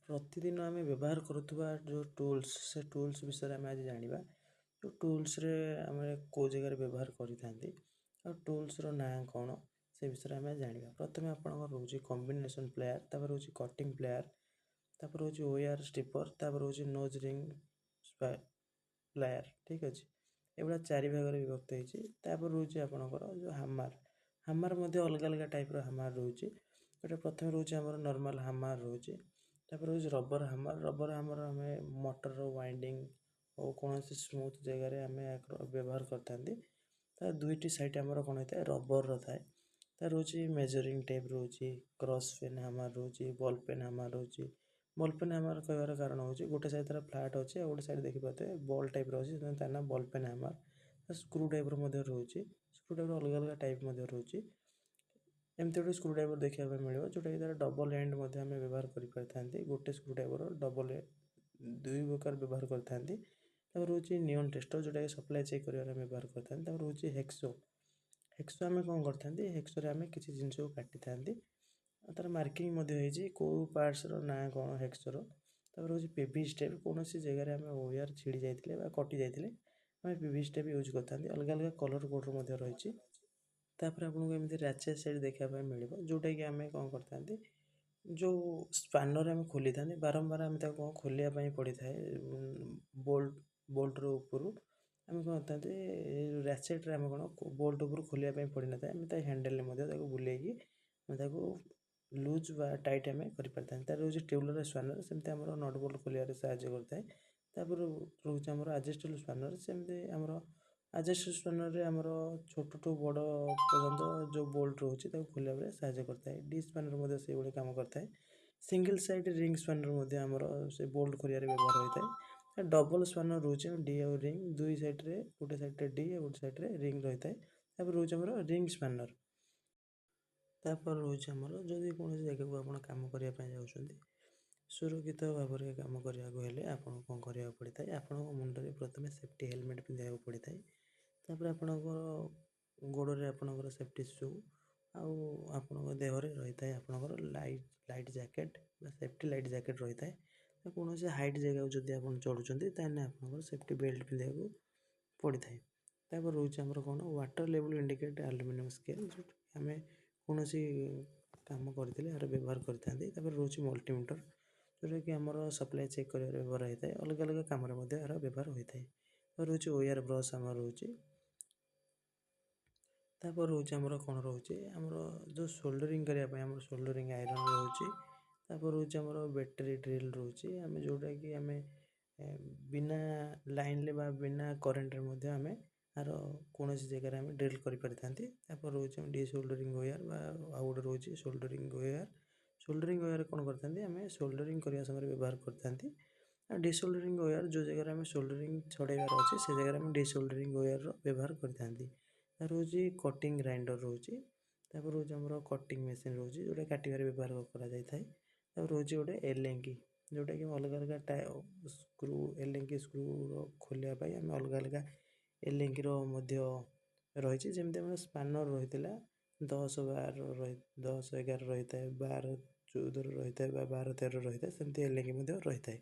प्रतिदिन आम व्यवहार करुवा जो टूल्स से टूल्स विषय आम आज जाना जो टूल्स आम कौ जगह व्यवहार करें टूल्स ना कौन से विषय आम जाना प्रथम आप रोज कॉम्बिनेशन प्लेयर तापर रोज कटिंग प्लेयर तापर रोज ओआर स्टिपर तापर रोज नोज रिंग प्लेयर ठीक अच्छे एगुड़ा चारि भाग विभक्त होती रोज आपणकर जो हामर हामर अलग अलग टाइप हामर रोचे गोटे प्रथम रोज आम नॉर्मल हामर रोचे तापर रोज रबर हामर आम मोटर वाइंडिंग और कौन स्मूथ जगह आम व्यवहार करता दुईटी साइड आमर कौन होता है रबर थाए रोज मेजरिंग टेप रोच क्रॉस पेन हामर रोच बॉल पेन हामर रोच बॉल पेन हामर कहबार कारण हो गोटे साइड तार फ्लाट अच्छे गोटे साइड देखिए बॉल टाइप रोचे तार ना ball pen hammer screw type रोचे स्क्रू टाइप अलग अलग टाइप रोचे एमती गोटे स्क्रू ड्राइवर देखा मिले जोटा कि डबल एंड आम व्यवहार कर गोटे स्क्रू ड्राइवर डबल दुई प्रकार व्यवहार करते रोच नियन टेस्टर जोटा कि सप्लाई चेक कर व्यवहार करते रोच हेक्सो हेक्सो आम कौन करते हेक्सो आम किसी जिन को काटी था तार मार्किंग कौ पार्ट्स ना कौन हेक्सोर रोज पीवी स्टेप कौन जगह आम ओआर छिड़ी जाते कटि जाते आम पीवी स्टेप यूज करते अलग अलग कलर कोड रही तापर आपको एमती राचेस साइड देखा मिले जोटा कि आम कौन करते जो स्पानर आम खोली था बारंबार आम कौन खोलिया पड़ी था बोल्ट बोल्टर ऊपर आम कौन करते राचेट्रे आम कौन बोल्ट ऊपर खोलिया पड़ी ना आम हैंडेल बुले लुज व टाइट आम कर रोज ट्यूबलर स्पानर सेमती आम नट बोल्ट खोलिया साहय करता है रोज आम आजेस्टेबल स्पानर सेमती आम आजेस्टेबल स्पानर आमर छोट टू बड़ पर्यटन जो बोल्ट रोचे खोलिया साहय करता है डी स्पानर से भाई कम करता है सिंगल साइड रिंग स्पानर आमर से बोल्ट खोलिया व्यवहार होता है डबल स्पानर रोचे डी और रिंग दुई साइड्रे गोटे साइड्रे डी और गोटे साइड्रे रिंग रही है रोज आमर रिंग स्पानर तापर रोज आमर जदि कौन जगह को आप कम करने जाऊँच सुरक्षित भाव में कम करने आपको कौन करा पड़ता है आप मुंडे प्रथम सेफ्टी हेलमेट पिंधा पड़ता है तापर आपणकर गोड़े आपणकर सेफ्टी शू आप देहरे रही है आपणकर light jacket safety light jacket रही है कौन से हाइट जगह जब आप चढ़ुं ताने आप सेफ्टी बेल्ट पिंधा पड़ी था तापर रोज आमर कौन water level indicate aluminium scale जो आम कौन कम करते यार व्यवहार करते रोच मल्टीमीटर जोटा कि आमर सप्लाई चेक कर व्यवहार होता है अलग अलग कम यार व्यवहार होता है रोच ओआर ब्रश आम रोचे तापर रोच आमर कौन रोचे आमर जो सोल्डरिंग करने आम सोल्डरिंग आयरन रोचे तापर रोच आमर बैटेरी ड्रिल रोचे आम जोटा कि आम बिना लाइन ले बिना करेन्ट आम आर कौन जगह आम ड्रिल कर रोच डी सोल्डरिंग ओआर गोटे रोचे सोल्डरिंग ओआर कौन करते आम सोल्डरिंग करने समय व्यवहार करते डी सोल्डरिंग ओआर जो जगह आम सोल्डरिंग छड़ाइबार अच्छे से जगह आम डी सोल्डरिंग ओआर व्यवहार करते रोज कटिंग ग्राइंडर रोचे रोज आम कटिंग मेसीन रोचे जोटा काटिबार व्यवहार कर रोज गोटे एलेंकी जोटा कि अलग अलग स्क्रू एलेंकी स्क्रू खोलिया आम अलग अलग एलेंकी रही जमी आम स्पानर रही 10 11 रही है 12 14 रही है 12 13 रही है सेमती एलेंकी रही है।